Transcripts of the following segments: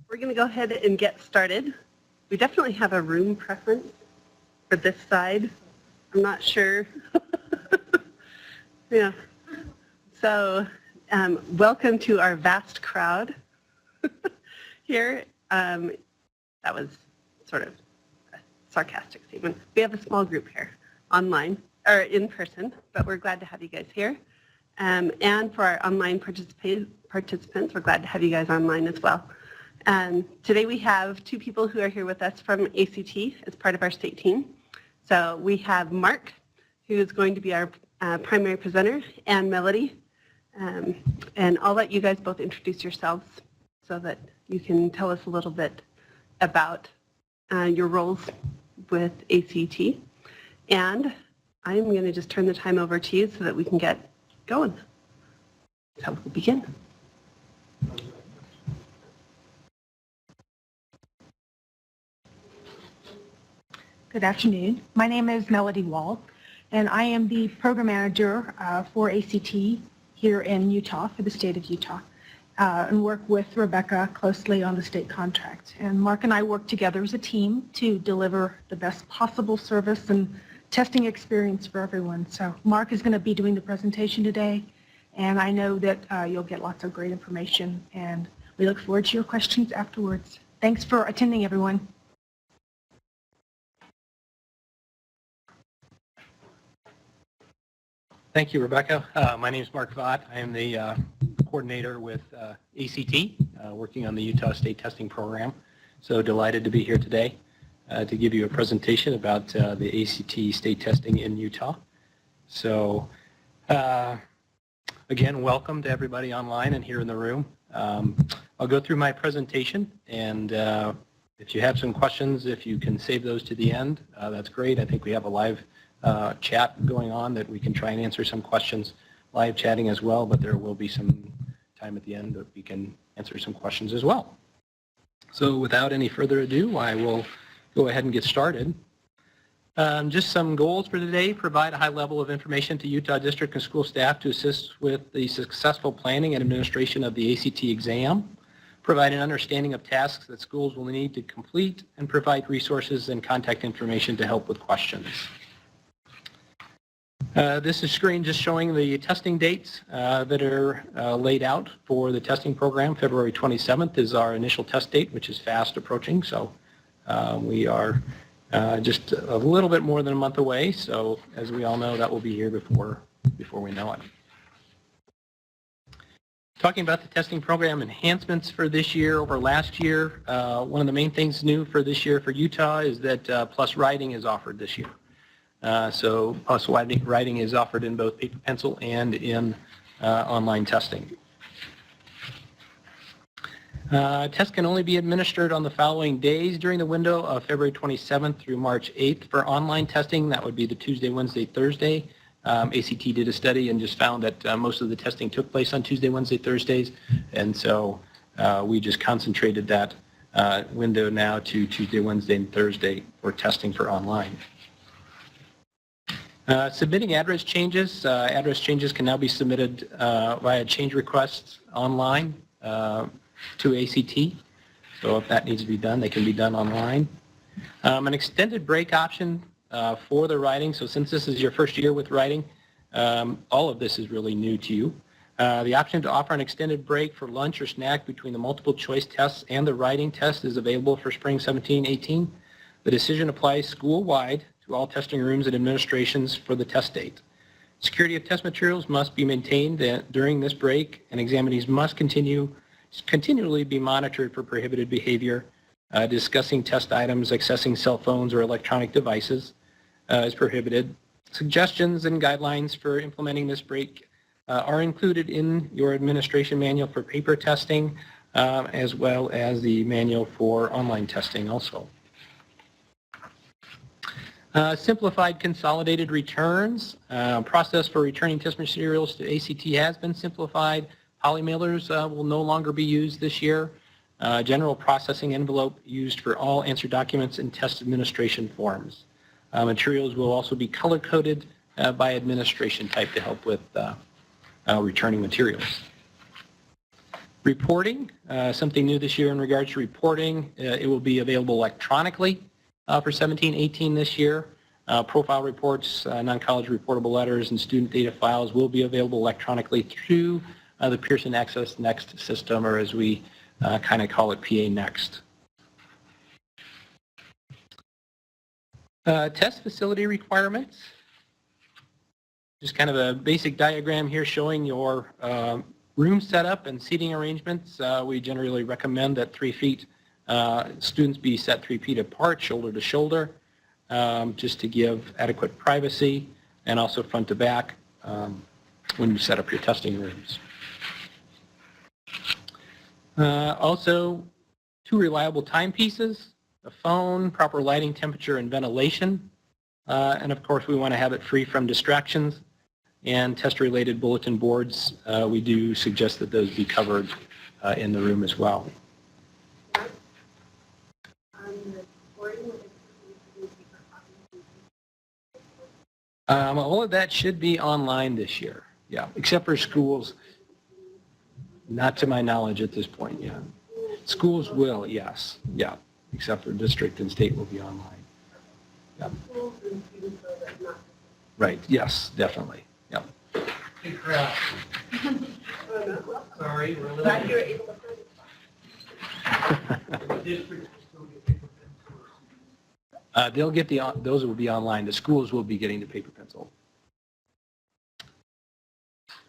We're going to go ahead and get started. We definitely have a room preference for this side. I'm not sure. Yeah. So welcome to our vast crowd here. That was sort of a sarcastic statement. We have a small group here online, or in person, but we're glad to have you guys here. And for our online participants, we're glad to have you guys online as well. Today we have two people who are here with us from ACT as part of our state team. So we have Mark, who is going to be our primary presenter, and Melody. And I'll let you guys both introduce yourselves so that you can tell us a little bit about your roles with ACT. And I'm going to just turn the time over to you so that we can get going. So we'll begin. Good afternoon. My name is Melody Wall, and I am the program manager for ACT here in Utah, for the state of Utah, and work with Rebecca closely on the state contract. And Mark and I work together as a team to deliver the best possible service and testing experience for everyone. So Mark is going to be doing the presentation today, and I know that you'll get lots of great information, and we look forward to your questions afterwards. Thanks for attending, everyone. Thank you, Rebecca. My name is Mark Vaught. I am the coordinator with ACT, working on the Utah State Testing Program. So delighted to be here today to give you a presentation about the ACT state testing in Utah. So again, welcome to everybody online and here in the room. I'll go through my presentation, and if you have some questions, if you can save those to the end, that's great. I think we have a live chat going on that we can try and answer some questions, live chatting as well, but there will be some time at the end that we can answer some questions as well. So without any further ado, I will go ahead and get started. Just some goals for today: provide a high level of information to Utah district and school staff to assist with the successful planning and administration of the ACT exam, provide an understanding of tasks that schools will need to complete, and provide resources and contact information to help with questions. This is a screen just showing the testing dates that are laid out for the testing program. February 27th is our initial test date, which is fast approaching. So we are just a little bit more than a month away. So as we all know, that will be here before we know it. Talking about the testing program enhancements for this year over last year, one of the main things new for this year for Utah is that PLUS writing is offered this year. So PLUS writing is offered in both paper pencil and in online testing. Tests can only be administered on the following days during the window of February 27th through March 8th. For online testing, that would be the Tuesday, Wednesday, Thursday. ACT did a study and just found that most of the testing took place on Tuesday, Wednesday, Thursdays, and so we just concentrated that window now to Tuesday, Wednesday, and Thursday for testing for online. Submitting address changes. Address changes can now be submitted via change requests online to ACT. So if that needs to be done, they can be done online. An extended break option for the writing. So since this is your first year with writing, all of this is really new to you. The option to offer an extended break for lunch or snack between the multiple choice tests and the writing test is available for spring 17-18. The decision applies school-wide to all testing rooms and administrations for the test date. Security of test materials must be maintained during this break, and examinees must continually be monitored for prohibited behavior. Discussing test items, accessing cell phones or electronic devices is prohibited. Suggestions and guidelines for implementing this break are included in your administration manual for paper testing, as well as the manual for online testing also. Simplified consolidated returns. Process for returning test materials to ACT has been simplified. Polymailers will no longer be used this year. General processing envelope used for all answer documents and test administration forms. Materials will also be color-coded by administration type to help with returning materials. Reporting, something new this year in regards to reporting. It will be available electronically for 17-18 this year. Profile reports, non-college reportable letters, and student data files will be available electronically through the Pearson Access Next system, or as we kind of call it, PA Next. Test facility requirements. Just kind of a basic diagram here showing your room setup and seating arrangements. We generally recommend that 3 feet, students be set 3 feet apart, shoulder to shoulder, just to give adequate privacy, and also front to back when you set up your testing rooms. Also, 2 reliable timepieces, a phone, proper lighting, temperature, and ventilation. And of course, we want to have it free from distractions. And test-related bulletin boards, we do suggest that those be covered in the room as well. All of that should be online this year, yeah, except for schools. Not to my knowledge at this point, yeah. Schools will, yes, yeah, except for district and state will be online. Yeah. Right, yes, definitely, yeah. Hey, crap. Sorry, we're glad you were able to They'll get those will be online. The schools will be getting the paper pencil.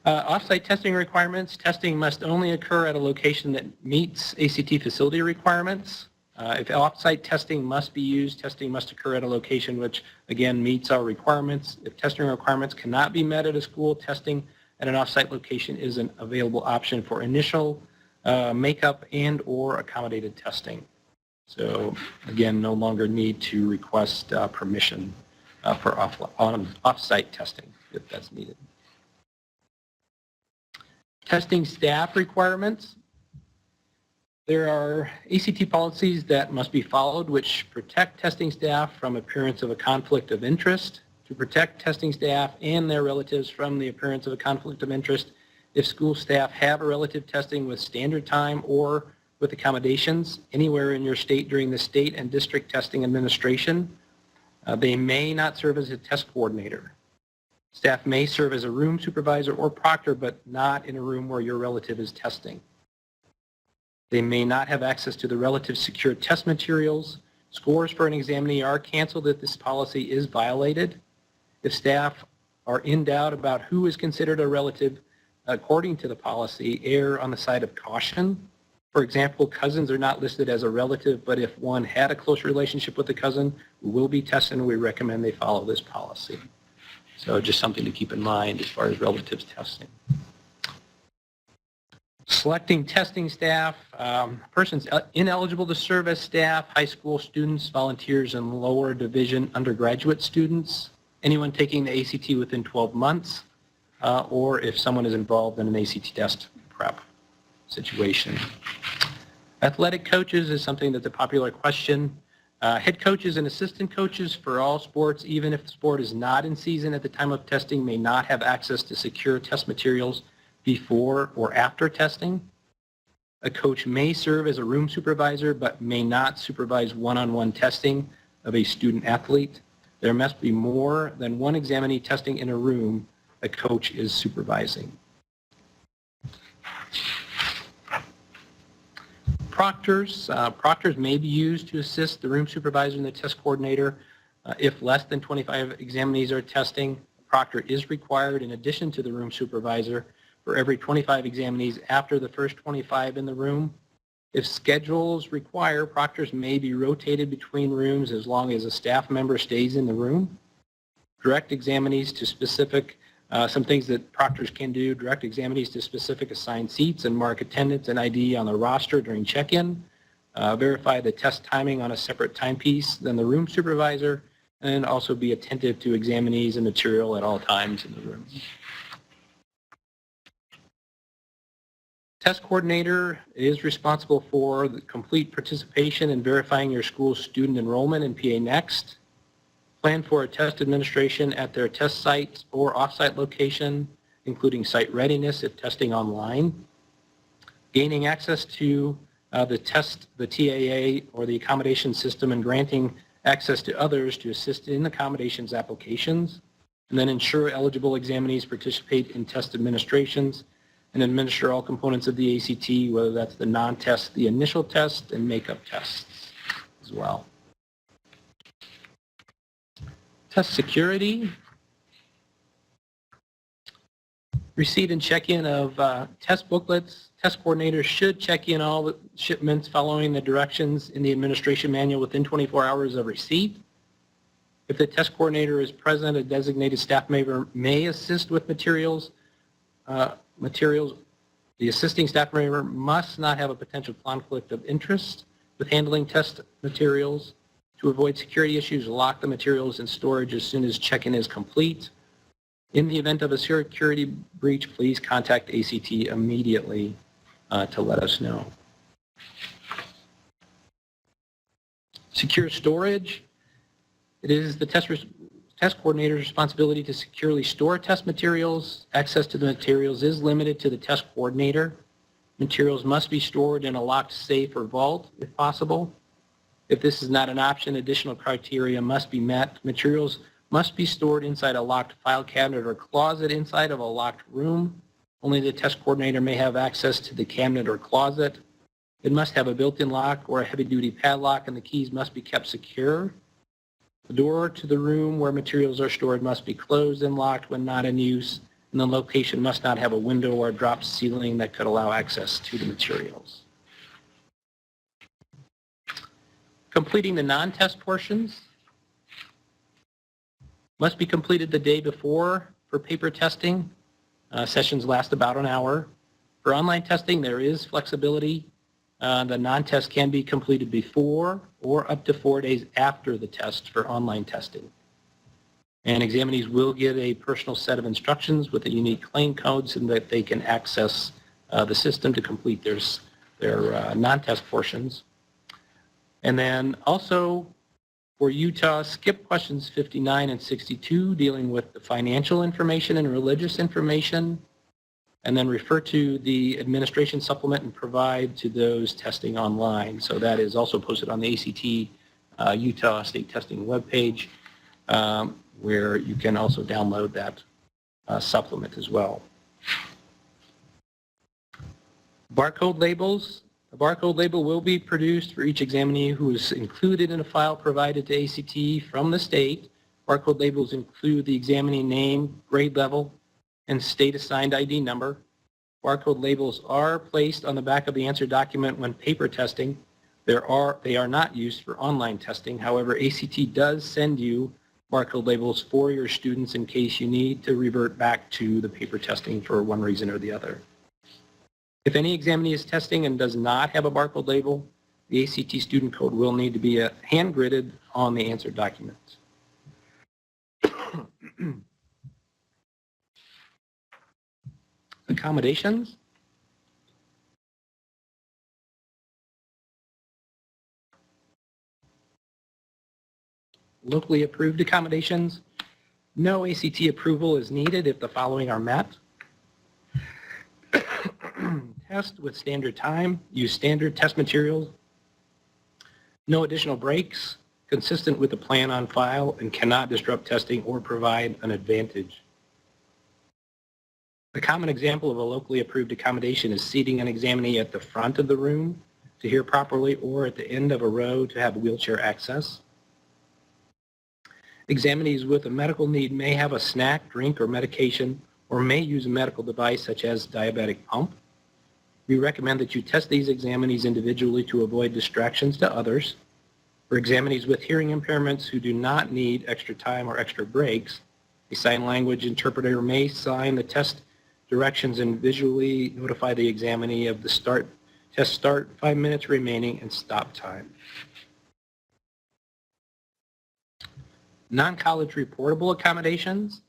Off-site testing requirements. Testing must only occur at a location that meets ACT facility requirements. If off-site testing must be used, testing must occur at a location which, again, meets our requirements. If testing requirements cannot be met at a school, testing at an off-site location is an available option for initial makeup and or accommodated testing. So, again, no longer need to request permission for off-site testing if that's needed. Testing staff requirements. There are ACT policies that must be followed which protect testing staff from appearance of a conflict of interest. To protect testing staff and their relatives from the appearance of a conflict of interest, if school staff have a relative testing with standard time or with accommodations anywhere in your state during the state and district testing administration, they may not serve as a test coordinator. Staff may serve as a room supervisor or proctor, but not in a room where your relative is testing. They may not have access to the relative secure test materials. Scores for an examinee are canceled if this policy is violated. If staff are in doubt about who is considered a relative, according to the policy, err on the side of caution. For example, cousins are not listed as a relative, but if one had a close relationship with a cousin who will be tested, we recommend they follow this policy. So just something to keep in mind as far as relatives testing. Selecting testing staff, persons ineligible to serve as staff, high school students, volunteers, and lower division undergraduate students, anyone taking the ACT within 12 months, or if someone is involved in an ACT test prep situation. Athletic coaches is something that's a popular question. Head coaches and assistant coaches for all sports, even if the sport is not in season at the time of testing, may not have access to secure test materials before or after testing. A coach may serve as a room supervisor but may not supervise one-on-one testing of a student athlete. There must be more than one examinee testing in a room a coach is supervising. Proctors. Proctors may be used to assist the room supervisor and the test coordinator. If less than 25 examinees are testing, a proctor is required in addition to the room supervisor for every 25 examinees after the first 25 in the room. If schedules require, proctors may be rotated between rooms as long as a staff member stays in the room. Direct examinees to specific, some things that proctors can do, direct examinees to specific assigned seats and mark attendance and ID on the roster during check-in. Verify the test timing on a separate timepiece than the room supervisor, and also be attentive to examinees and material at all times in the room. Test coordinator is responsible for the complete participation in verifying your school's student enrollment in PA Next. Plan for a test administration at their test site or off-site location, including site readiness if testing online. Gaining access to the TAA, or the accommodation system, and granting access to others to assist in accommodations applications, and then ensure eligible examinees participate in test administrations and administer all components of the ACT, whether that's the non-test, the initial test, and makeup tests as well. Test security. Receipt and check-in of test booklets. Test coordinators should check in all the shipments following the directions in the administration manual within 24 hours of receipt. If the test coordinator is present, a designated staff member may assist with materials. The assisting staff member must not have a potential conflict of interest with handling test materials. To avoid security issues, lock the materials in storage as soon as check-in is complete. In the event of a security breach, please contact ACT immediately to let us know. Secure storage. It is the test coordinator's responsibility to securely store test materials. Access to the materials is limited to the test coordinator. Materials must be stored in a locked safe or vault if possible. If this is not an option, additional criteria must be met. Materials must be stored inside a locked file cabinet or closet inside of a locked room. Only the test coordinator may have access to the cabinet or closet. It must have a built-in lock or a heavy-duty padlock, and the keys must be kept secure. The door to the room where materials are stored must be closed and locked when not in use, and the location must not have a window or a drop ceiling that could allow access to the materials. Completing the non-test portions must be completed the day before for paper testing. Sessions last about an hour. For online testing, there is flexibility. The non-test can be completed before or up to 4 days after the test for online testing. And examinees will get a personal set of instructions with a unique claim code so that they can access the system to complete their non-test portions. And then also for Utah, skip questions 59 and 62 dealing with the financial information and religious information, and then refer to the administration supplement and provide to those testing online. So that is also posted on the ACT Utah State Testing webpage, where you can also download that supplement as well. Barcode labels. A barcode label will be produced for each examinee who is included in a file provided to ACT from the state. Barcode labels include the examinee name, grade level, and state assigned ID number. Barcode labels are placed on the back of the answer document when paper testing. They are not used for online testing. However, ACT does send you barcode labels for your students in case you need to revert back to the paper testing for one reason or the other. If any examinee is testing and does not have a barcode label, the ACT student code will need to be hand-gridded on the answer document. Accommodations. Locally approved accommodations. No ACT approval is needed if the following are met. Test with standard time. Use standard test materials. No additional breaks. Consistent with the plan on file and cannot disrupt testing or provide an advantage. A common example of a locally approved accommodation is seating an examinee at the front of the room to hear properly or at the end of a row to have wheelchair access. Examinees with a medical need may have a snack, drink, or medication, or may use a medical device such as diabetic pump. We recommend that you test these examinees individually to avoid distractions to others. For examinees with hearing impairments who do not need extra time or extra breaks, a sign language interpreter may sign the test directions and visually notify the examinee of the test start, 5 minutes remaining, and stop time. Non-college reportable accommodations.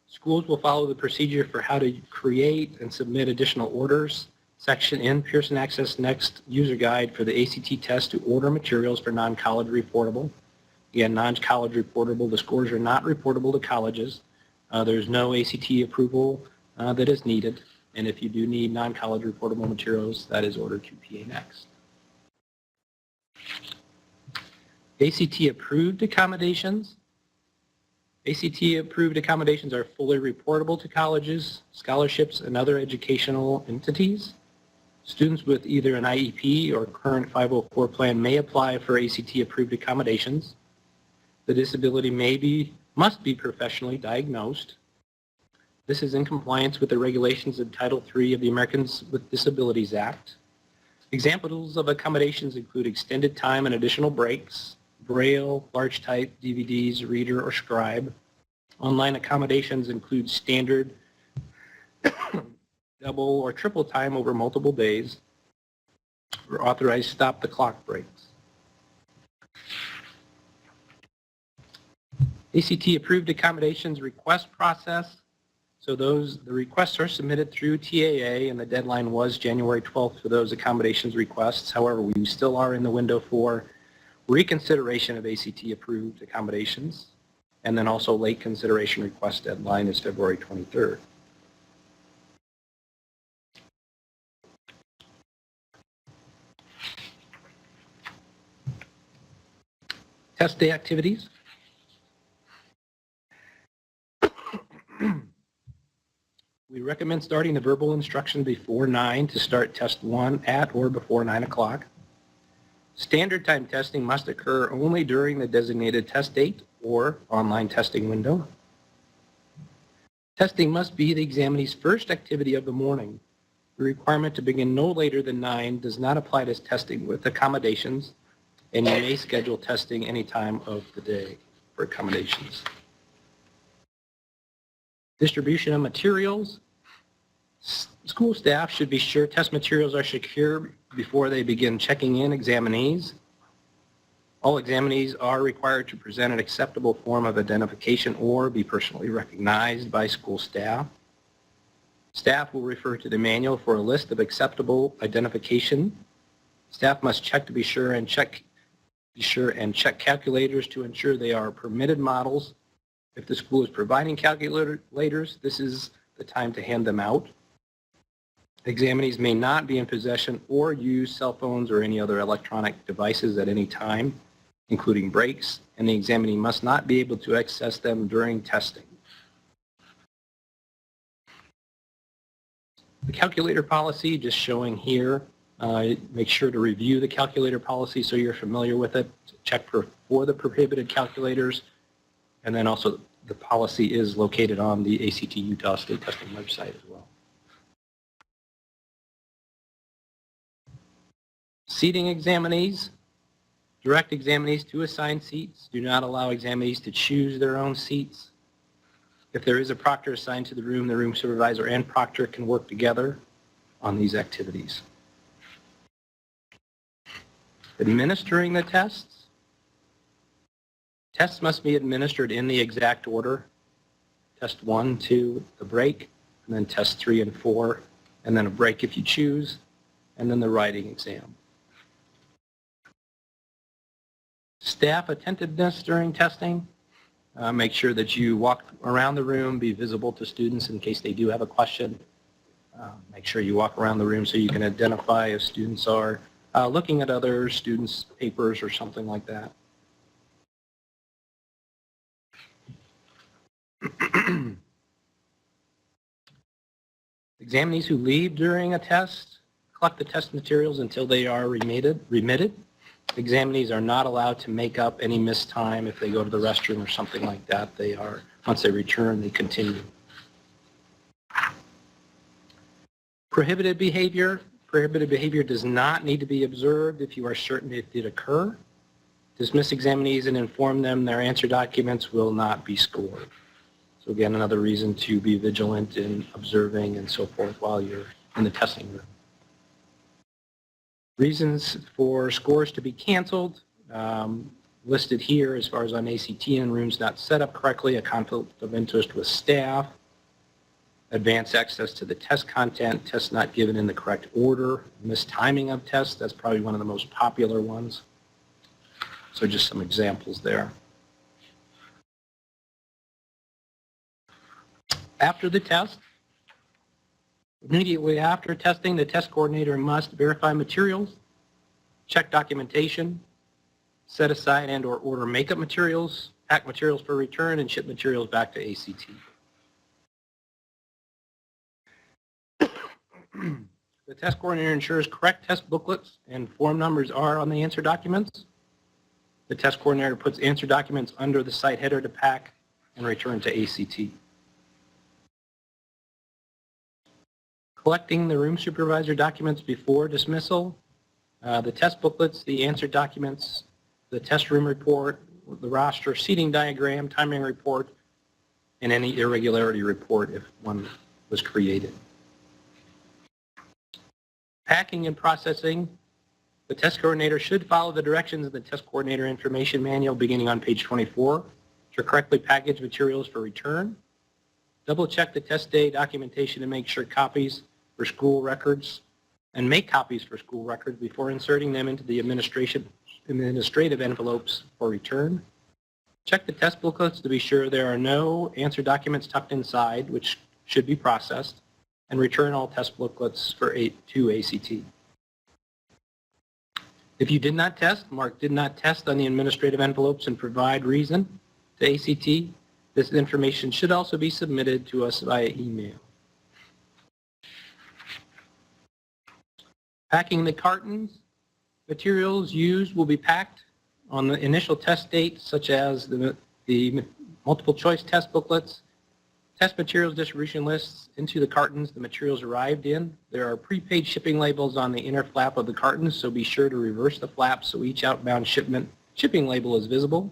Schools will follow the procedure for how to create and submit additional orders section in Pearson Access Next user guide for the ACT test to order materials for non-college reportable. Again, non-college reportable, the scores are not reportable to colleges. There's no ACT approval that is needed. And if you do need non-college reportable materials, that is ordered through PA Next. ACT approved accommodations. ACT approved accommodations are fully reportable to colleges, scholarships, and other educational entities. Students with either an IEP or current 504 plan may apply for ACT approved accommodations. The disability must be professionally diagnosed. This is in compliance with the regulations of Title III of the Americans with Disabilities Act. Examples of accommodations include extended time and additional breaks, Braille, large type, DVDs, reader, or scribe. Online accommodations include standard, double, or triple time over multiple days, or authorized stop-the-clock breaks. ACT approved accommodations request process. So the requests are submitted through TAA, and the deadline was January 12th for those accommodations requests. However, we still are in the window for reconsideration of ACT approved accommodations, and then also late consideration request deadline is February 23rd. Test day activities. We recommend starting the verbal instruction before 9 to start test 1 at or before 9 o'clock. Standard time testing must occur only during the designated test date or online testing window. Testing must be the examinee's first activity of the morning. The requirement to begin no later than 9 does not apply to testing with accommodations, and you may schedule testing any time of the day for accommodations. Distribution of materials. School staff should be sure test materials are secure before they begin checking in examinees. All examinees are required to present an acceptable form of identification or be personally recognized by school staff. Staff will refer to the manual for a list of acceptable identification. Staff must check to be sure and check calculators to ensure they are permitted models. If the school is providing calculators, this is the time to hand them out. Examinees may not be in possession or use cell phones or any other electronic devices at any time, including breaks, and the examinee must not be able to access them during testing. The calculator policy, just showing here, make sure to review the calculator policy so you're familiar with it. Check for the prohibited calculators, and then also the policy is located on the ACT Utah State Testing website as well. Seating examinees. Direct examinees to assign seats. Do not allow examinees to choose their own seats. If there is a proctor assigned to the room supervisor and proctor can work together on these activities. Administering the tests. Tests must be administered in the exact order. Test 1, 2, the break, and then test 3 and 4, and then a break if you choose, and then the writing exam. Staff attentiveness during testing. Make sure that you walk around the room, be visible to students in case they do have a question. Make sure you walk around the room so you can identify if students are looking at other students' papers or something like that. Examinees who leave during a test collect the test materials until they are remitted. Examinees are not allowed to make up any missed time if they go to the restroom or something like that. Once they return, they continue. Prohibited behavior. Prohibited behavior does not need to be observed if you are certain it did occur. Dismiss examinees and inform them their answer documents will not be scored. So again, another reason to be vigilant in observing and so forth while you're in the testing room. Reasons for scores to be canceled, listed here as far as on ACT in rooms not set up correctly, a conflict of interest with staff, advanced access to the test content, tests not given in the correct order, mistiming of tests, that's probably one of the most popular ones. So just some examples there. After the test, Immediately after testing, the test coordinator must verify materials, check documentation, set aside and or order makeup materials, pack materials for return, and ship materials back to ACT. The test coordinator ensures correct test booklets and form numbers are on the answer documents. The test coordinator puts answer documents under the site header to pack and return to ACT. Collecting the room supervisor documents before dismissal, the test booklets, the answer documents, the test room report, the roster, seating diagram, timing report, and any irregularity report if one was created. Packing and processing, the test coordinator should follow the directions in the test coordinator information manual beginning on page 24 to correctly package materials for return. Double check the test day documentation to make sure copies for school records and make copies for school records before inserting them into the administrative envelopes for return. Check the test booklets to be sure there are no answer documents tucked inside, which should be processed, and return all test booklets to ACT. If you did not test, mark did not test on the administrative envelopes and provide reason to ACT. This information should also be submitted to us via email. Packing the cartons, materials used will be packed on the initial test date, such as the multiple choice test booklets, test materials distribution lists into the cartons the materials arrived in. There are prepaid shipping labels on the inner flap of the cartons, so be sure to reverse the flap so each outbound shipping label is visible.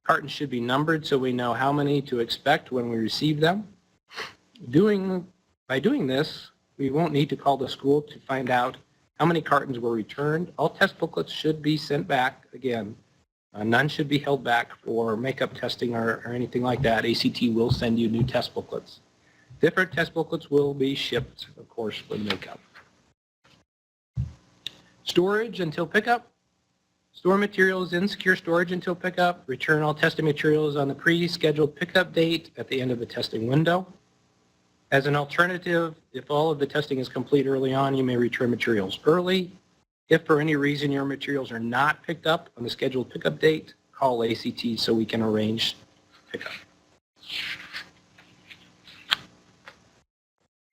Cartons should be numbered so we know how many to expect when we receive them. By doing this, we won't need to call the school to find out how many cartons were returned. All test booklets should be sent back again. None should be held back for makeup testing or anything like that. ACT will send you new test booklets. Different test booklets will be shipped, of course, for makeup. Storage until pickup. Store materials in secure storage until pickup. Return all testing materials on the pre-scheduled pickup date at the end of the testing window. As an alternative, if all of the testing is complete early on, you may return materials early. If for any reason your materials are not picked up on the scheduled pickup date, call ACT so we can arrange pickup.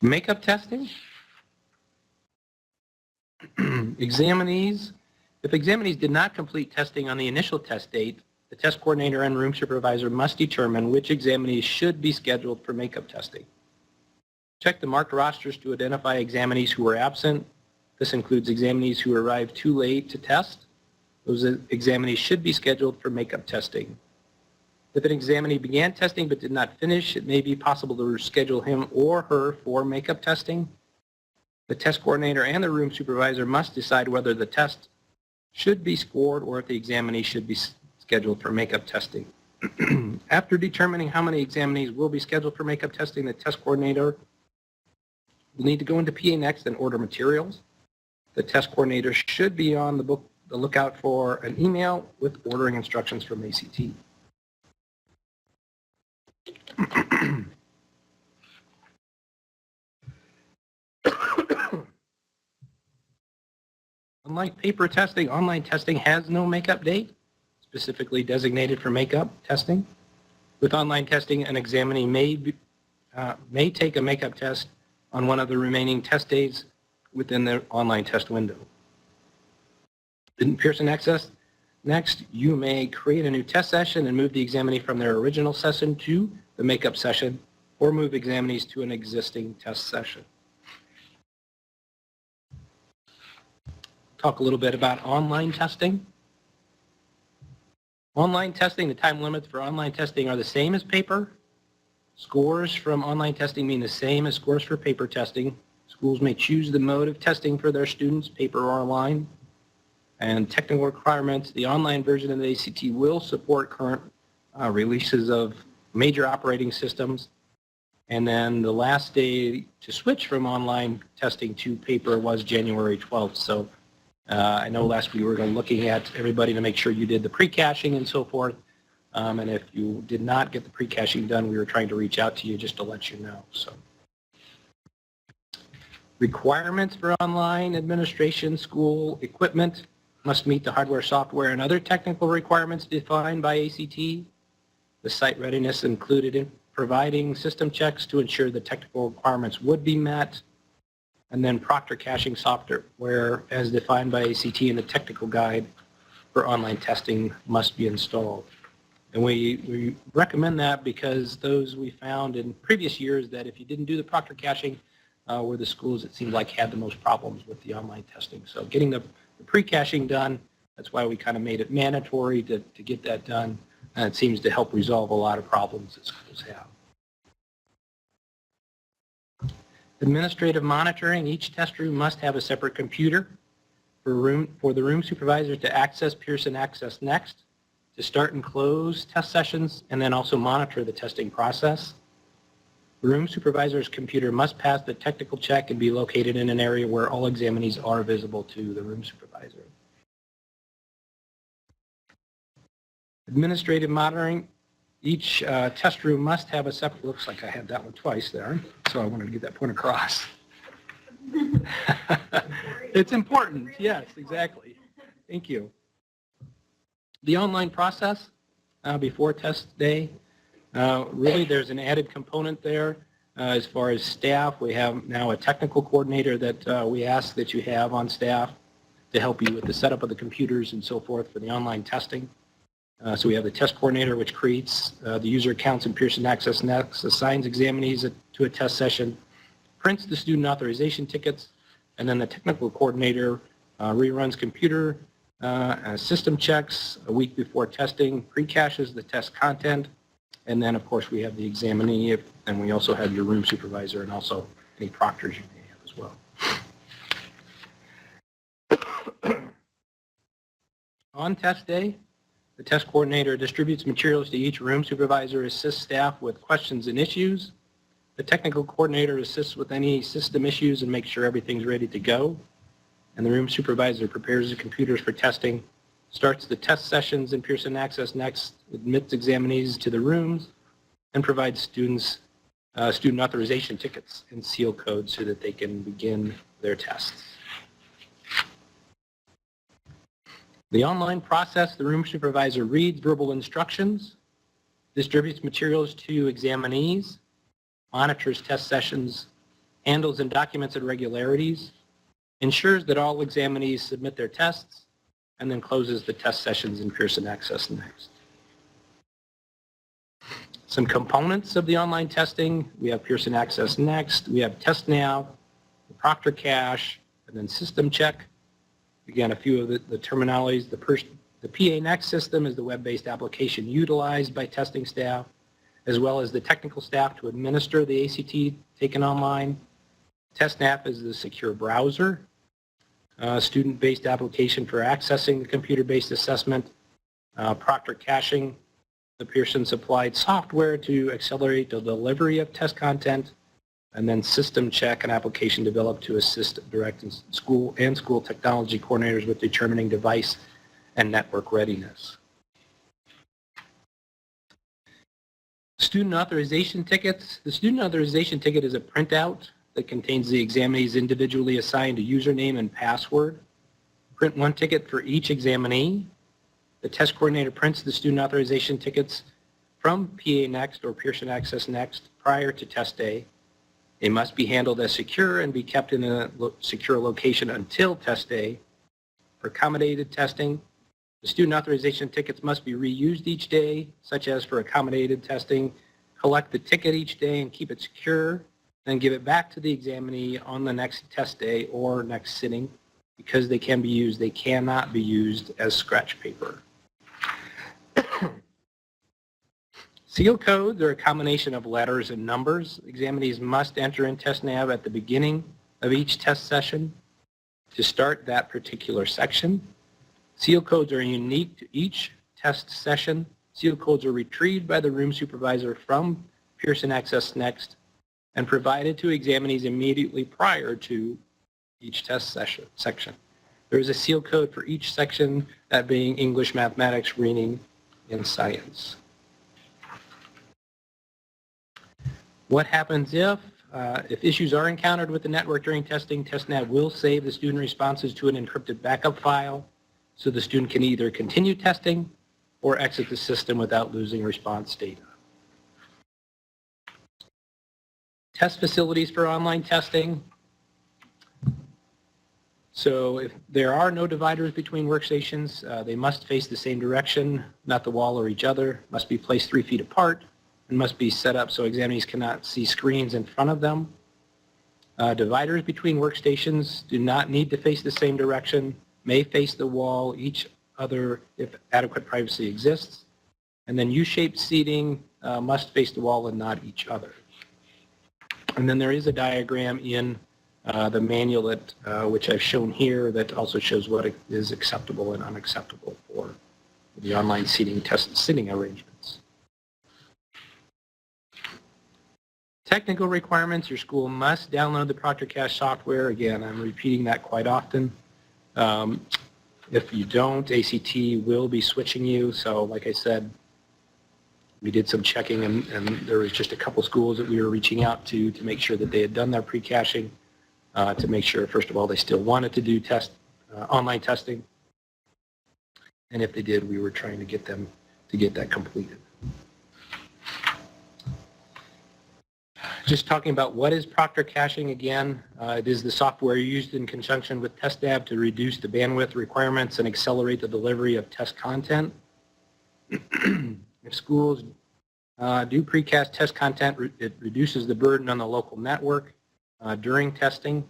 Makeup testing. Examinees. If examinees did not complete testing on the initial test date, the test coordinator and room supervisor must determine which examinees should be scheduled for makeup testing. Check the marked rosters to identify examinees who were absent. This includes examinees who arrived too late to test. Those examinees should be scheduled for makeup testing. If an examinee began testing but did not finish, it may be possible to schedule him or her for makeup testing. The test coordinator and the room supervisor must decide whether the test should be scored or if the examinee should be scheduled for makeup testing. After determining how many examinees will be scheduled for makeup testing, the test coordinator will need to go into PA Next and order materials. The test coordinator should be on the lookout for an email with ordering instructions from ACT. Unlike paper testing, online testing has no makeup date specifically designated for makeup testing. With online testing, an examinee may take a makeup test on one of the remaining test days within the online test window. In Pearson Access, next, you may create a new test session and move the examinee from their original session to the makeup session, or move examinees to an existing test session. Talk a little bit about online testing. Online testing, the time limits for online testing are the same as paper. Scores from online testing mean the same as scores for paper testing. Schools may choose the mode of testing for their students, paper or online. And technical requirements, the online version of the ACT will support current releases of major operating systems. And then the last day to switch from online testing to paper was January 12th. So I know last week we were looking at everybody to make sure you did the pre-caching and so forth. And if you did not get the pre-caching done, we were trying to reach out to you just to let you know. So Requirements for online administration, school equipment must meet the hardware, software, and other technical requirements defined by ACT. The site readiness included in providing system checks to ensure the technical requirements would be met, and then proctor caching software as defined by ACT in the technical guide for online testing must be installed. And we recommend that because those we found in previous years that if you didn't do the proctor caching were the schools it seemed like had the most problems with the online testing. So getting the pre-caching done, that's why we kind of made it mandatory to get that done. And it seems to help resolve a lot of problems that schools have. Administrative monitoring. Each test room must have a separate computer for the room supervisor to access Pearson Access Next, to start and close test sessions, and then also monitor the testing process. The room supervisor's computer must pass the technical check and be located in an area where all examinees are visible to the room supervisor. Administrative monitoring. Each test room must have a separate, looks like I had that one twice there, so I wanted to get that point across. It's important, yes, exactly. Thank you. The online process before test day, really there's an added component there as far as staff. We have now a technical coordinator that we ask that you have on staff to help you with the setup of the computers and so forth for the online testing. So we have the test coordinator, which creates the user accounts in Pearson Access Next, assigns examinees to a test session, prints the student authorization tickets, and then the technical coordinator reruns computer system checks a week before testing, pre-caches the test content, and then, of course, we have the examinee, and we also have your room supervisor and also any proctors you may have as well. On test day, the test coordinator distributes materials to each room supervisor, assists staff with questions and issues. The technical coordinator assists with any system issues and makes sure everything's ready to go. And the room supervisor prepares the computers for testing, starts the test sessions in Pearson Access Next, admits examinees to the rooms, and provides students student authorization tickets and seal codes so that they can begin their tests. The online process, the room supervisor reads verbal instructions, distributes materials to examinees, monitors test sessions, handles and documents irregularities, ensures that all examinees submit their tests, and then closes the test sessions in Pearson Access Next. Some components of the online testing, we have Pearson Access Next, we have Test Now, the Proctor Cache, and then System Check. Again, a few of the terminologies. The PA Next system is the web-based application utilized by testing staff, as well as the technical staff to administer the ACT taken online. TestNav is the secure browser, student-based application for accessing the computer-based assessment. Proctor Caching, the Pearson supplied software to accelerate the delivery of test content. And then System Check, an application developed to assist direct school technology coordinators with determining device and network readiness. Student authorization tickets. The student authorization ticket is a printout that contains the examinee's individually assigned username and password. Print one ticket for each examinee. The test coordinator prints the student authorization tickets from PA Next or Pearson Access Next prior to test day. They must be handled as secure and be kept in a secure location until test day. For accommodated testing, the student authorization tickets must be reused each day, such as for accommodated testing. Collect the ticket each day and keep it secure, then give it back to the examinee on the next test day or next sitting. Because they can be used, they cannot be used as scratch paper. Seal codes are a combination of letters and numbers. Examinees must enter in TestNav at the beginning of each test session to start that particular section. Seal codes are unique to each test session. Seal codes are retrieved by the room supervisor from Pearson Access Next and provided to examinees immediately prior to each test section. There is a seal code for each section, that being English, mathematics, reading, and science. What happens if if issues are encountered with the network during testing, TestNav will save the student responses to an encrypted backup file so the student can either continue testing or exit the system without losing response data. Test facilities for online testing. So if there are no dividers between workstations, they must face the same direction, not the wall or each other, must be placed 3 feet apart, and must be set up so examinees cannot see screens in front of them. Dividers between workstations do not need to face the same direction, may face the wall, each other if adequate privacy exists. And then U-shaped seating must face the wall and not each other. And then there is a diagram in the manual that, which I've shown here, that also shows what is acceptable and unacceptable for the online seating test sitting arrangements. Technical requirements: your school must download the ProctorCache software. Again, I'm repeating that quite often. If you don't, ACT will be switching you. So like I said, we did some checking, and there was just a couple schools that we were reaching out to make sure that they had done their pre-caching, to make sure, first of all, they still wanted to do online testing. And if they did, we were trying to get them to get that completed. Just talking about what is Proctor caching again, it is the software used in conjunction with TestNav to reduce the bandwidth requirements and accelerate the delivery of test content. If schools do precast test content, it reduces the burden on the local network during testing.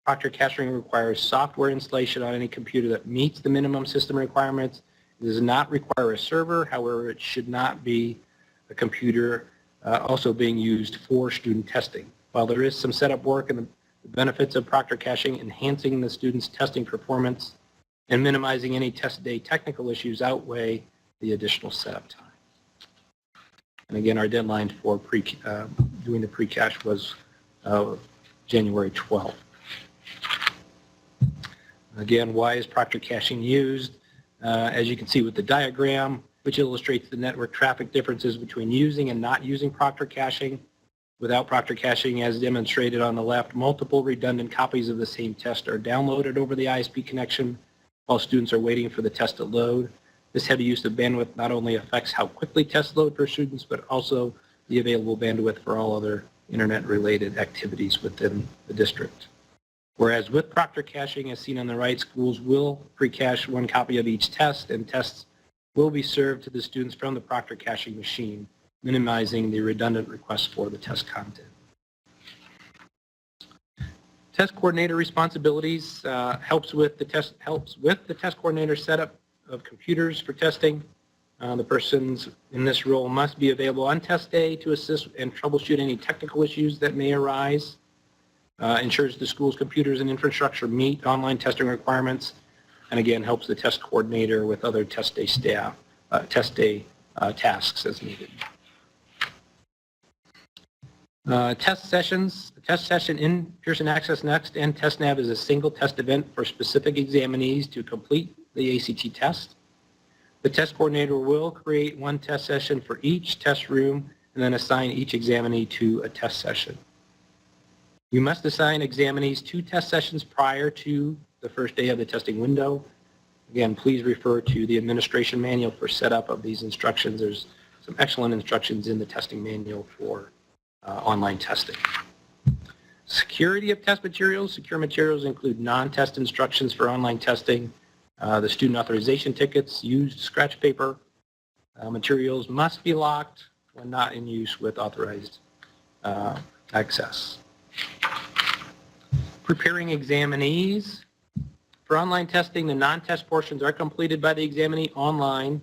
Proctor caching requires software installation on any computer that meets the minimum system requirements. It does not require a server. However, it should not be a computer also being used for student testing. While there is some setup work and the benefits of Proctor caching, enhancing the student's testing performance and minimizing any test day technical issues outweigh the additional setup time. And again, our deadline for doing the pre-cache was January 12th. Again, why is Proctor caching used? As you can see with the diagram, which illustrates the network traffic differences between using and not using Proctor caching. Without Proctor caching, as demonstrated on the left, multiple redundant copies of the same test are downloaded over the ISP connection while students are waiting for the test to load. This heavy use of bandwidth not only affects how quickly tests load for students, but also the available bandwidth for all other internet-related activities within the district. Whereas with Proctor caching, as seen on the right, schools will pre-cache 1 copy of each test, and tests will be served to the students from the Proctor caching machine, minimizing the redundant requests for the test content. Test coordinator responsibilities helps with the test coordinator setup of computers for testing. The persons in this role must be available on test day to assist and troubleshoot any technical issues that may arise. Ensures the school's computers and infrastructure meet online testing requirements, and again helps the test coordinator with other test day staff, tasks as needed. Test sessions. The test session in Pearson Access Next and TestNav is a single test event for specific examinees to complete the ACT test. The test coordinator will create 1 test session for each test room and then assign each examinee to a test session. You must assign examinees 2 test sessions prior to the first day of the testing window. Again, please refer to the administration manual for setup of these instructions. There's some excellent instructions in the testing manual for online testing. Security of test materials. Secure materials include non-test instructions for online testing, the student authorization tickets, used scratch paper. Materials must be locked when not in use with authorized access. Preparing examinees. For online testing, the non-test portions are completed by the examinee online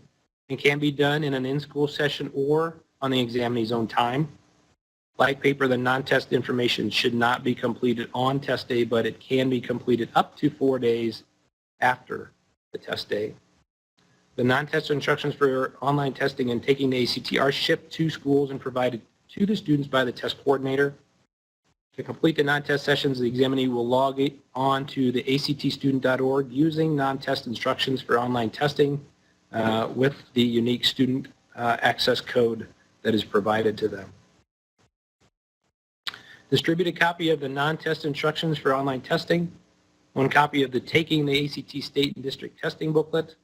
and can be done in an in-school session or on the examinee's own time. Like paper, the non-test information should not be completed on test day, but it can be completed up to 4 days after the test day. The non-test instructions for online testing and taking the ACT are shipped to schools and provided to the students by the test coordinator. To complete the non-test sessions, the examinee will log on to the actstudent.org using non-test instructions for online testing with the unique student access code that is provided to them. Distribute a copy of the non-test instructions for online testing, 1 copy of the Taking the ACT State and District Testing booklet,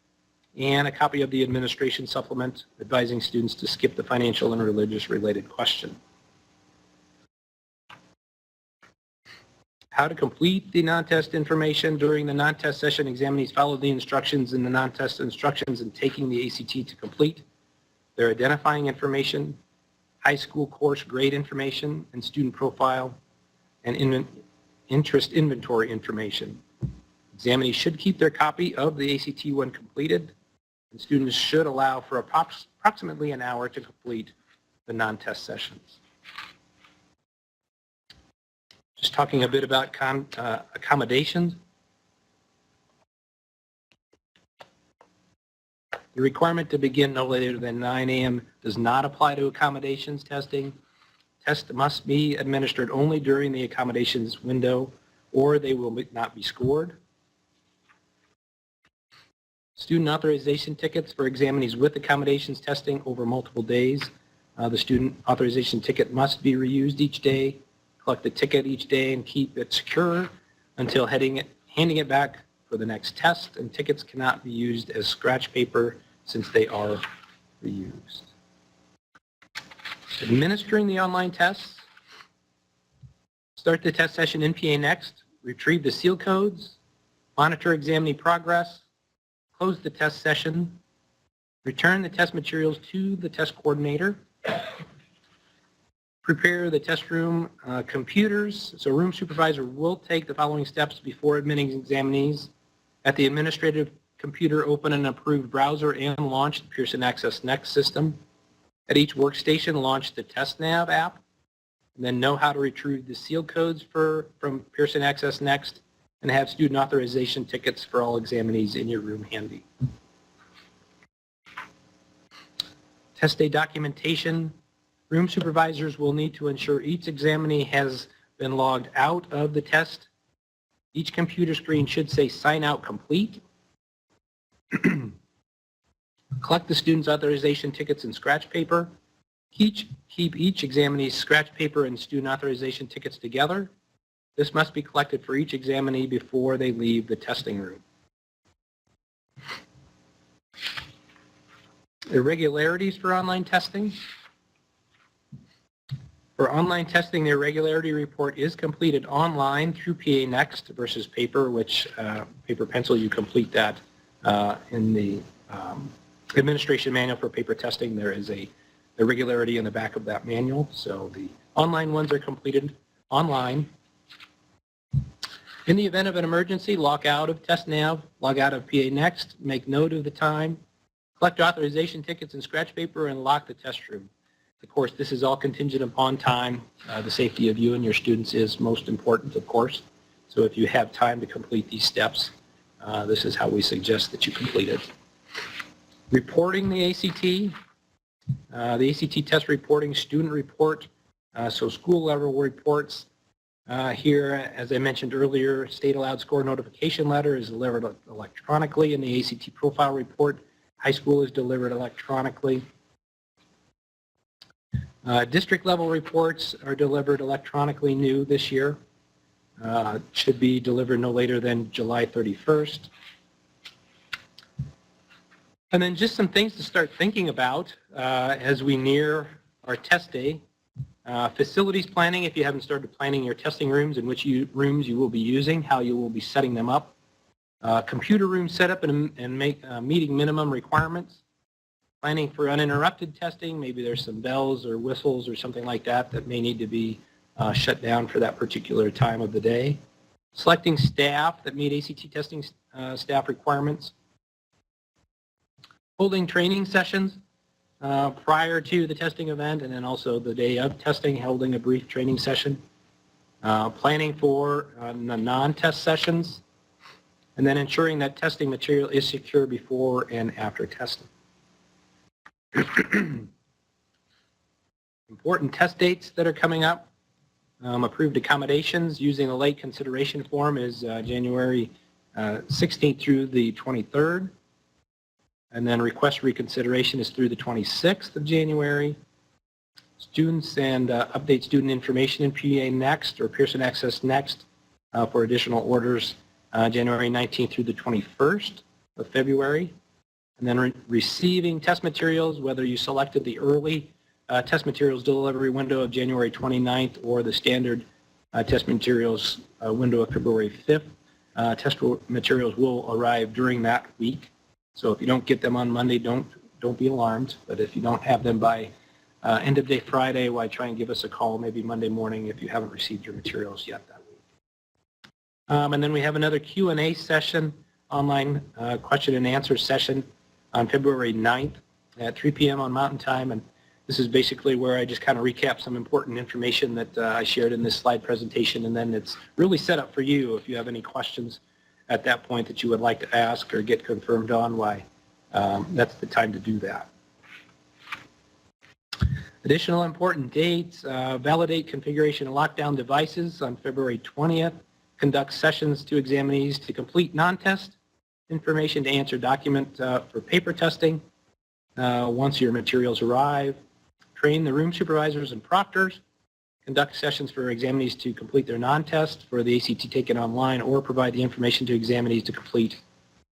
and a copy of the administration supplement advising students to skip the financial and religious related question. How to complete the non-test information. During the non-test session, examinees follow the instructions in the non-test instructions in taking the ACT to complete. They're identifying information, high school course grade information, and student profile, and interest inventory information. Examinees should keep their copy of the ACT when completed, and students should allow for approximately an hour to complete the non-test sessions. Just talking a bit about accommodations. The requirement to begin no later than 9 a.m. does not apply to accommodations testing. Tests must be administered only during the accommodations window, or they will not be scored. Student authorization tickets for examinees with accommodations testing over multiple days. The student authorization ticket must be reused each day. Collect the ticket each day and keep it secure until handing it back for the next test, and tickets cannot be used as scratch paper since they are reused. Administering the online tests. Start the test session in PA Next. Retrieve the seal codes. Monitor examinee progress. Close the test session. Return the test materials to the test coordinator. Prepare the test room computers. So room supervisor will take the following steps before admitting examinees. At the administrative computer, open an approved browser and launch the Pearson Access Next system. At each workstation, launch the TestNav app, and then know how to retrieve the seal codes from Pearson Access Next, and have student authorization tickets for all examinees in your room handy. Test day documentation. Room supervisors will need to ensure each examinee has been logged out of the test. Each computer screen should say sign out complete. Collect the student's authorization tickets and scratch paper. Keep each examinee's scratch paper and student authorization tickets together. This must be collected for each examinee before they leave the testing room. Irregularities for online testing. For online testing, the irregularity report is completed online through PA Next versus paper, which paper pencil, you complete that in the administration manual for paper testing. There is a irregularity in the back of that manual, so the online ones are completed online. In the event of an emergency, log out of TestNav, log out of PA Next, make note of the time, collect authorization tickets and scratch paper, and lock the test room. Of course, this is all contingent upon time. The safety of you and your students is most important, of course. So if you have time to complete these steps, this is how we suggest that you complete it. Reporting the ACT. The ACT test reporting, student report, so school level reports. Here, as I mentioned earlier, state allowed score notification letter is delivered electronically in the ACT profile report. High school is delivered electronically. District level reports are delivered electronically new this year. Should be delivered no later than July 31st. And then just some things to start thinking about as we near our test day. Facilities planning, if you haven't started planning your testing rooms and which rooms you will be using, how you will be setting them up. Computer room setup and meeting minimum requirements. Planning for uninterrupted testing, maybe there's some bells or whistles or something like that that may need to be shut down for that particular time of the day. Selecting staff that meet ACT testing staff requirements. Holding training sessions prior to the testing event, and then also the day of testing, holding a brief training session. Planning for the non-test sessions, and then ensuring that testing material is secure before and after testing. Important test dates that are coming up. Approved accommodations using the late consideration form is January 16th through the 23rd. And then request reconsideration is through the 26th of January. students and update student information in PA Next or Pearson Access Next for additional orders January 19th through the 21st of February. And then receiving test materials, whether you selected the early test materials delivery window of January 29th or the standard test materials window of February 5th. Test materials will arrive during that week. So if you don't get them on Monday, don't be alarmed. But if you don't have them by end of day Friday, why try and give us a call maybe Monday morning if you haven't received your materials yet that week. And then we have another Q&A session, online question and answer session on February 9th at 3 p.m. on Mountain Time. And this is basically where I just kind of recap some important information that I shared in this slide presentation, and then it's really set up for you if you have any questions at that point that you would like to ask or get confirmed on, why that's the time to do that. Additional important dates, validate configuration and lockdown devices on February 20th, conduct sessions to examinees to complete non-test information to answer document for paper testing once your materials arrive, train the room supervisors and proctors, conduct sessions for examinees to complete their non-test for the ACT taken online, or provide the information to examinees to complete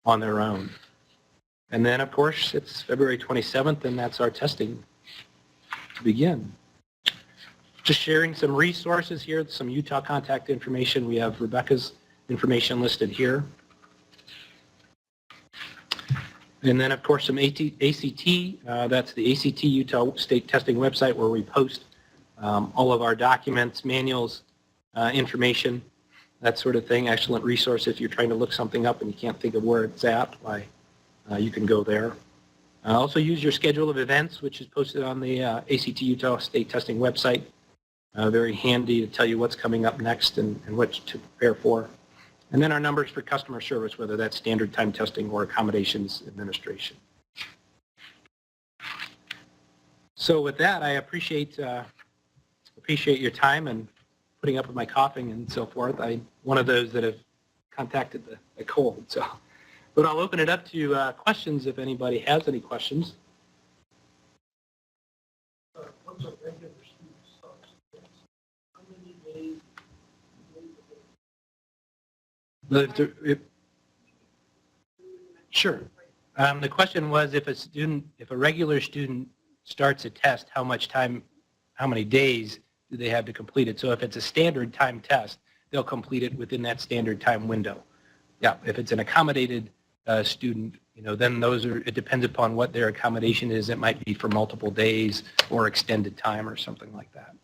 on their own. And then, of course, it's February 27th, and that's our testing to begin. Just sharing some resources here, some Utah contact information. We have Rebecca's information listed here. And then, of course, some ACT, that's the ACT Utah State Testing website where we post all of our documents, manuals, information, that sort of thing. Excellent resource if you're trying to look something up and you can't think of where it's at, why you can go there. Also use your schedule of events, which is posted on the ACT Utah State Testing website. Very handy to tell you what's coming up next and what to prepare for. And then our numbers for customer service, whether that's standard time testing or accommodations administration. So with that, I appreciate your time and putting up with my coughing and so forth. I'm one of those that have contacted the cold. So, but I'll open it up to questions if anybody has any questions. What's a regular student starts? How many days? Sure. The question was if a regular student starts a test, how many days do they have to complete it? So if it's a standard time test, they'll complete it within that standard time window. Yeah, if it's an accommodated student, then it depends upon what their accommodation is. It might be for multiple days or extended time or something like that.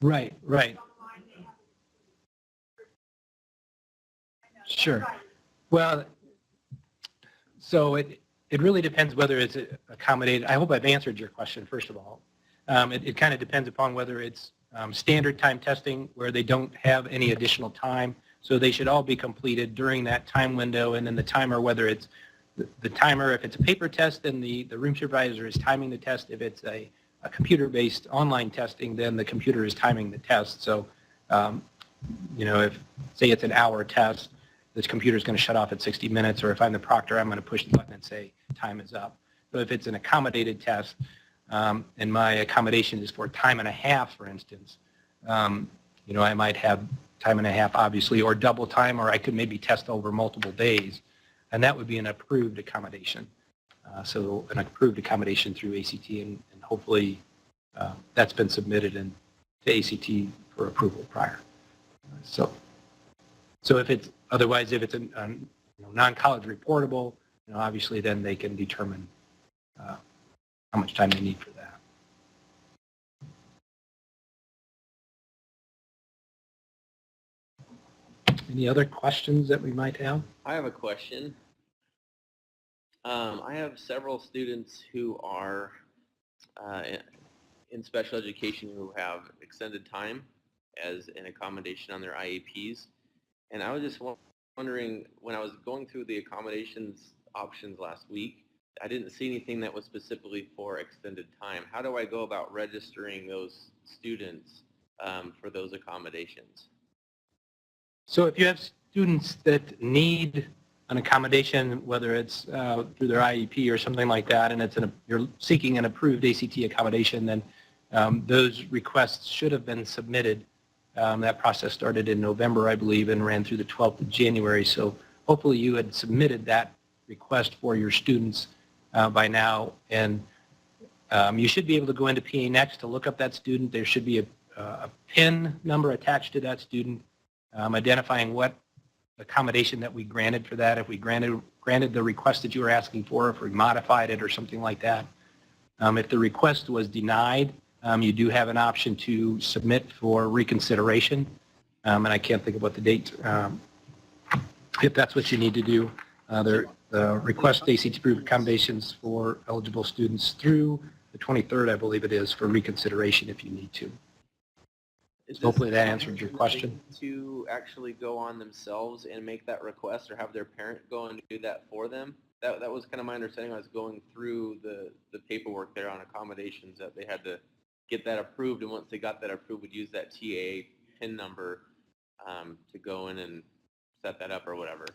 Right. Sure. Well, so it really depends whether it's accommodated. I hope I've answered your question, first of all. It kind of depends upon whether it's standard time testing where they don't have any additional time. So they should all be completed during that time window, and then the timer, whether it's the timer, if it's a paper test, then the room supervisor is timing the test. If it's a computer-based online testing, then the computer is timing the test. So, if, say it's an hour test, this computer is going to shut off at 60 minutes, or if I'm the proctor, I'm going to push the button and say time is up. So if it's an accommodated test, and my accommodation is for time and a half, for instance, I might have time and a half, obviously, or double time, or I could maybe test over multiple days, and that would be an approved accommodation. So an approved accommodation through ACT, and hopefully that's been submitted to ACT for approval prior. So if it's otherwise, if it's a non-college reportable, obviously then they can determine how much time they need for that. Any other questions that we might have? I have a question. I have several students who are in special education who have extended time as an accommodation on their IEPs. And I was just wondering, when I was going through the accommodations options last week, I didn't see anything that was specifically for extended time. How do I go about registering those students for those accommodations? So if you have students that need an accommodation, whether it's through their IEP or something like that, and you're seeking an approved ACT accommodation, then those requests should have been submitted. That process started in November, I believe, and ran through the 12th of January. So hopefully you had submitted that request for your students by now, and you should be able to go into PA Next to look up that student. There should be a PIN number attached to that student, identifying what accommodation that we granted for that, if we granted the request that you were asking for, if we modified it or something like that. If the request was denied, you do have an option to submit for reconsideration, and I can't think of what the date, if that's what you need to do. The request ACT approved accommodations for eligible students through the 23rd, I believe it is, for reconsideration if you need to. Hopefully that answered your question. To actually go on themselves and make that request, or have their parent go and do that for them? That was kind of my understanding. I was going through the paperwork there on accommodations, that they had to get that approved, and once they got that approved, would use that TAA PIN number to go in and set that up or whatever.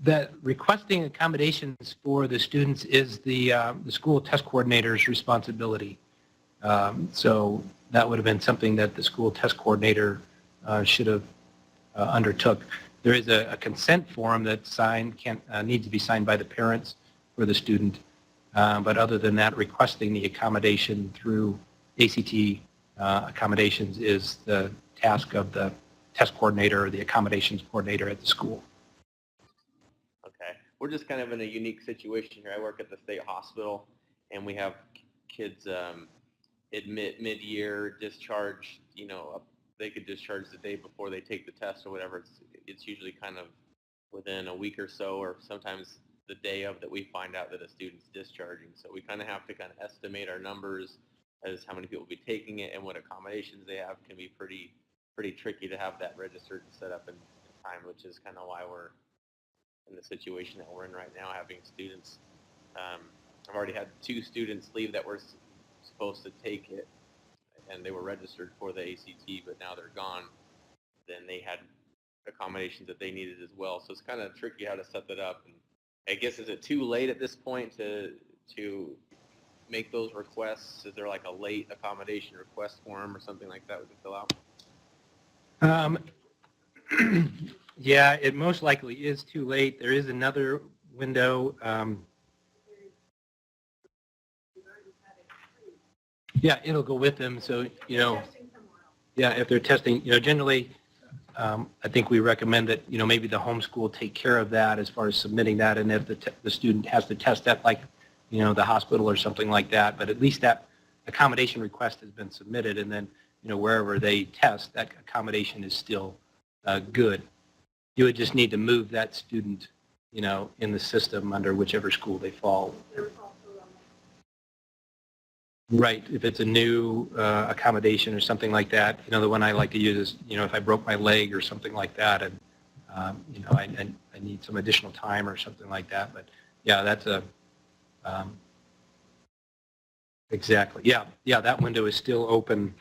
That requesting accommodations for the students is the school test coordinator's responsibility. So that would have been something that the school test coordinator should have undertook. There is a consent form that needs to be signed by the parents for the student, but other than that, requesting the accommodation through ACT accommodations is the task of the test coordinator or the accommodations coordinator at the school. Okay. We're just kind of in a unique situation here. I work at the state hospital, and we have kids admit mid-year, discharge, they could discharge the day before they take the test or whatever. It's usually kind of within a week or so, or sometimes the day of, that we find out that a student's discharging. So we kind of have to kind of estimate our numbers as how many people will be taking it and what accommodations they have. Can be pretty tricky to have that registered and set up in time, which is kind of why we're in the situation that we're in right now, having students. I've already had 2 students leave that were supposed to take it, and they were registered for the ACT, but now they're gone. Then they had accommodations that they needed as well. So it's kind of tricky how to set that up. And I guess, is it too late at this point to make those requests? Is there like a late accommodation request form or something like that we can fill out? Yeah, it most likely is too late. There is another window. Yeah, it'll go with them. So, yeah, if they're testing, generally, I think we recommend that, maybe the homeschool take care of that as far as submitting that. And if the student has to test that, like, the hospital or something like that, but at least that accommodation request has been submitted, and then, wherever they test, that accommodation is still good. You would just need to move that student, in the system under whichever school they fall. Right. If it's a new accommodation or something like that, the one I like to use is, if I broke my leg or something like that, and, I need some additional time or something like that. But, yeah, that's exactly. Yeah, that window is still open.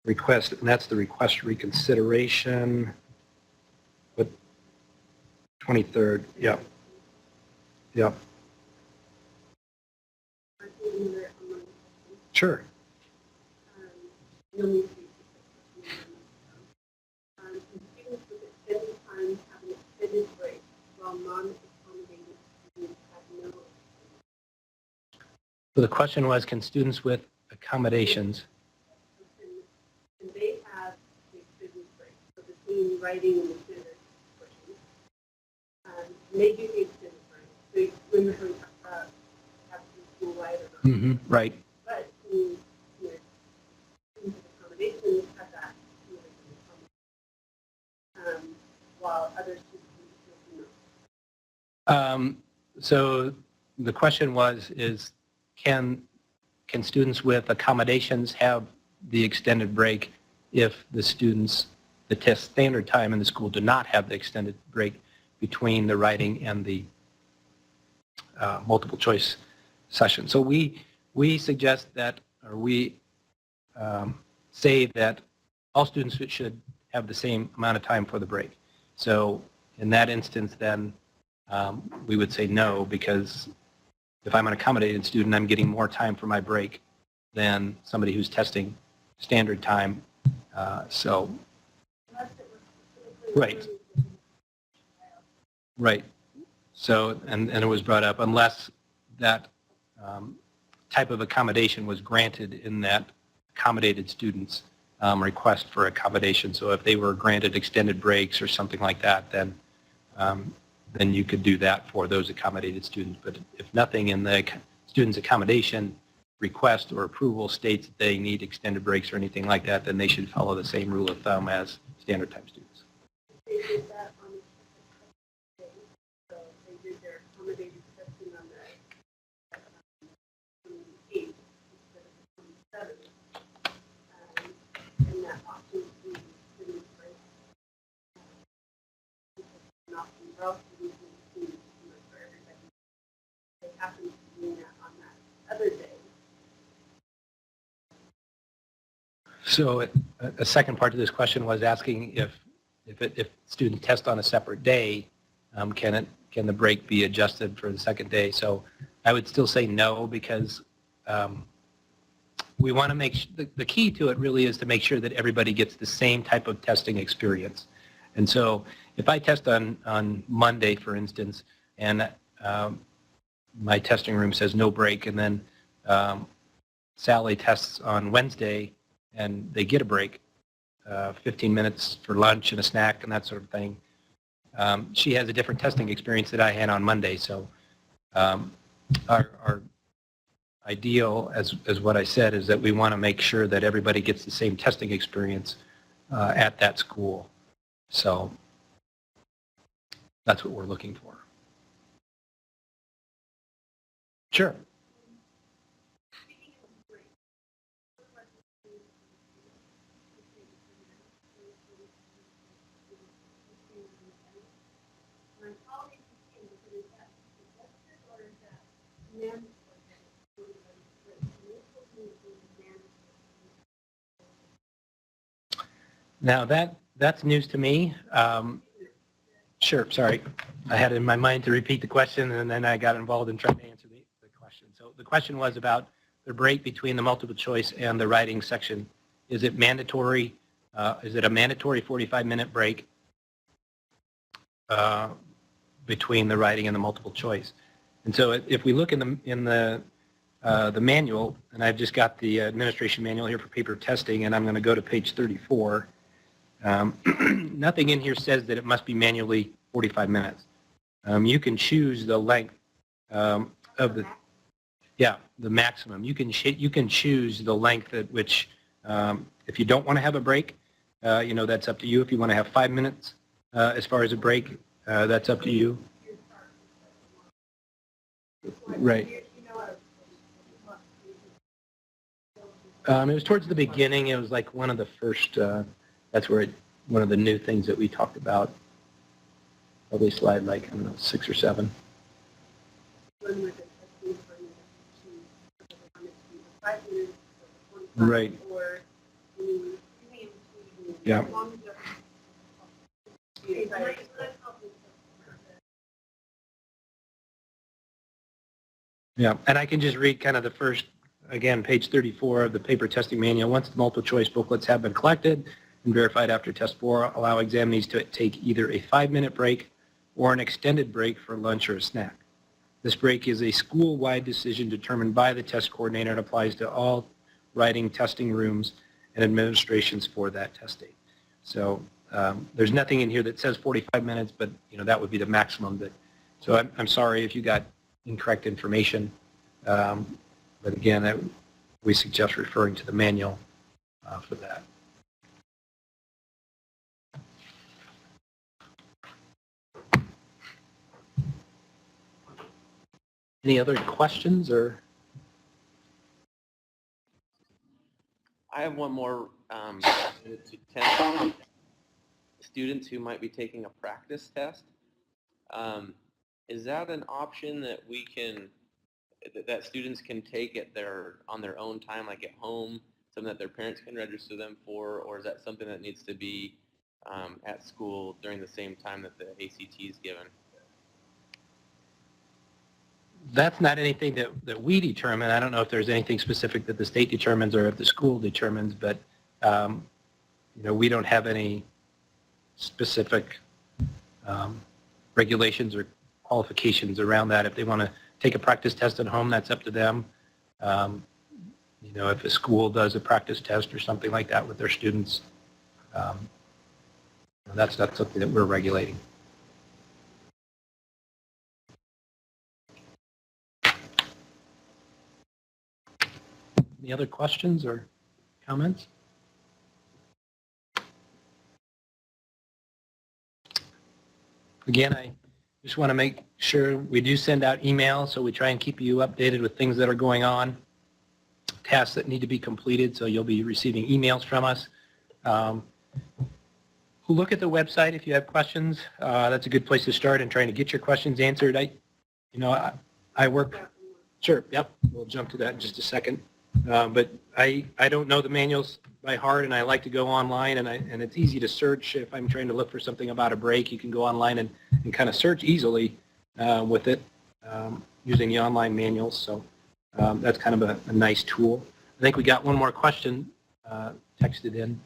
Request, and that's the request reconsideration. But 23rd, yeah. Yep. Sure. Students with extended time have an extended break, while non-accommodated students have no. So the question was, can students with accommodations? And they have the extended break, so between writing and the standard portions. They do the extended break. So when we're talking about have school wide or not. Mm-hmm. Right. But students with accommodations have that while other students do not. So the question is can students with accommodations have the extended break if the test standard time in the school do not have the extended break between the writing and the multiple choice session. So we suggest that, or we say that all students should have the same amount of time for the break. So in that instance, then we would say no, because if I'm an accommodated student, I'm getting more time for my break than somebody who's testing standard time. So, right. Right. So, and it was brought up, unless that type of accommodation was granted in that accommodated students request for accommodation. So if they were granted extended breaks or something like that, then you could do that for those accommodated students. But if nothing in the student's accommodation request or approval states that they need extended breaks or anything like that, then they should follow the same rule of thumb as standard time students. They did that on the day, so they did their accommodated testing on the 28th instead of the 27th. And that option would be student break. An option for all students and students for everybody. They happen to be doing that on that other day. So a second part to this question was asking if students test on a separate day, can the break be adjusted for the second day? So I would still say no, because we want to make the key to it really is to make sure that everybody gets the same type of testing experience. And so if I test on Monday, for instance, and my testing room says no break, and then Sally tests on Wednesday and they get a break, 15 minutes for lunch and a snack and that sort of thing. She has a different testing experience that I had on Monday. So our ideal, as what I said, is that we want to make sure that everybody gets the same testing experience at that school. So that's what we're looking for. Sure. Now that's news to me. Sure, sorry. I had it in my mind to repeat the question, and then I got involved in trying to answer the question. So the question was about the break between the multiple choice and the writing section. Is it mandatory? Is it a mandatory 45-minute break between the writing and the multiple choice? And so if we look in the manual, and I've just got the administration manual here for paper testing, and I'm going to go to page 34. Nothing in here says that it must be manually 45 minutes. You can choose the length of the maximum. You can choose the length at which, if you don't want to have a break, that's up to you. If you want to have 5 minutes as far as a break, that's up to you. Right. It was towards the beginning. It was like one of the first, that's where one of the new things that we talked about. Probably slide like, I don't know, 6 or 7. Right. Yeah. Yeah, and I can just read kind of the first, again, page 34 of the paper testing manual. Once the multiple choice booklets have been collected and verified after test 4, allow examinees to take either a 5-minute break or an extended break for lunch or a snack. This break is a school-wide decision determined by the test coordinator and applies to all writing testing rooms and administrations for that testing. So there's nothing in here that says 45 minutes, but that would be the maximum. So I'm sorry if you got incorrect information, but again, we suggest referring to the manual for that. Any other questions or? I have one more to test students who might be taking a practice test. Is that an option that we can that students can take on their own time, like at home, something that their parents can register them for, or is that something that needs to be at school during the same time that the ACT is given? That's not anything that we determine. I don't know if there's anything specific that the state determines or if the school determines, but we don't have any specific regulations or qualifications around that. If they want to take a practice test at home, that's up to them. If a school does a practice test or something like that with their students, that's not something that we're regulating. Any other questions or comments? Again, I just want to make sure we do send out emails, so we try and keep you updated with things that are going on, tasks that need to be completed, so you'll be receiving emails from us. Look at the website if you have questions. That's a good place to start in trying to get your questions answered. I work, sure, yep, we'll jump to that in just a second. But I don't know the manuals by heart, and I like to go online, and it's easy to search. If I'm trying to look for something about a brake, you can go online and kind of search easily with it using the online manuals. So that's kind of a nice tool. I think we got one more question texted in.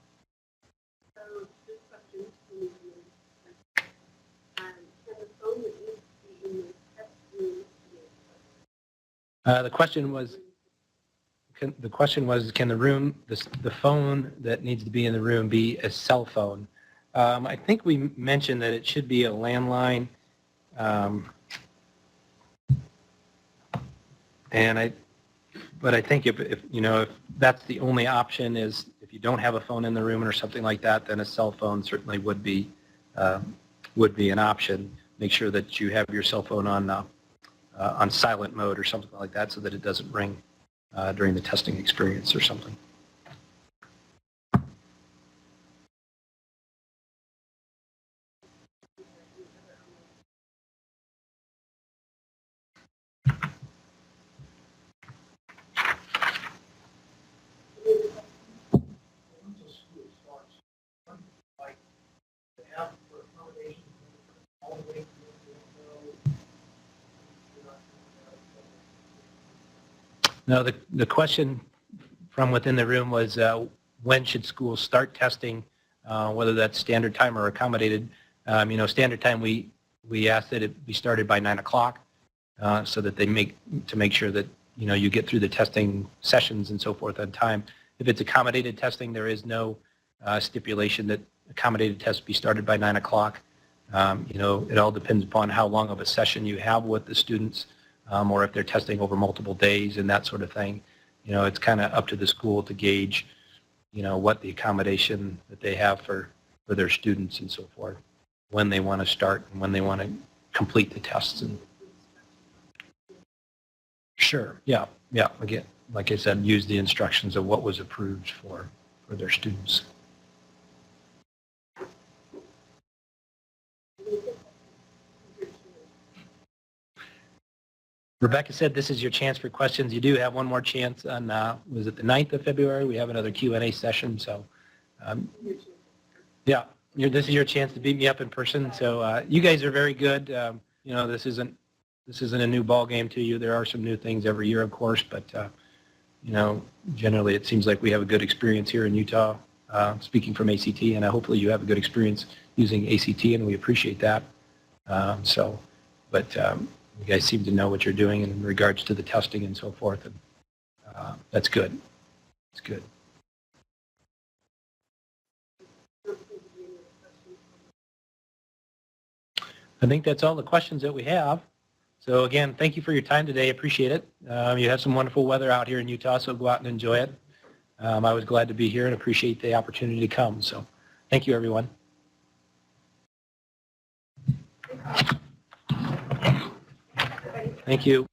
So this question is, can the phone that needs to be in the test room The question was, can the phone that needs to be in the room be a cell phone? I think we mentioned that it should be a landline, but I think if that's the only option, is if you don't have a phone in the room or something like that, then a cell phone certainly would be an option. Make sure that you have your cell phone on silent mode or something like that, so that it doesn't ring during the testing experience or something. Once a school starts, like, they have for accommodations all the way to No, the question from within the room was when should schools start testing, whether that's standard time or accommodated. Standard time, we ask that it be started by 9 o'clock so that they make sure that you get through the testing sessions and so forth on time. If it's accommodated testing, there is no stipulation that accommodated tests be started by 9 o'clock. It all depends upon how long of a session you have with the students, or if they're testing over multiple days and that sort of thing. It's kind of up to the school to gauge, what the accommodation that they have for their students and so forth, when they want to start and when they want to complete the tests. And sure, yeah. Again, like I said, use the instructions of what was approved for their students. Rebecca said this is your chance for questions. You do have one more chance on, was it the 9th of February? We have another Q&A session. So, yeah, this is your chance to beat me up in person. So you guys are very good. This isn't a new ball game to you. There are some new things every year, of course, but, generally it seems like we have a good experience here in Utah, speaking from ACT, and hopefully you have a good experience using ACT, and we appreciate that. You guys seem to know what you're doing in regards to the testing and so forth, and that's good. It's good. I think that's all the questions that we have. So again, thank you for your time today. Appreciate it. You have some wonderful weather out here in Utah, so go out and enjoy it. I was glad to be here and appreciate the opportunity to come. So thank you, everyone. Thank you.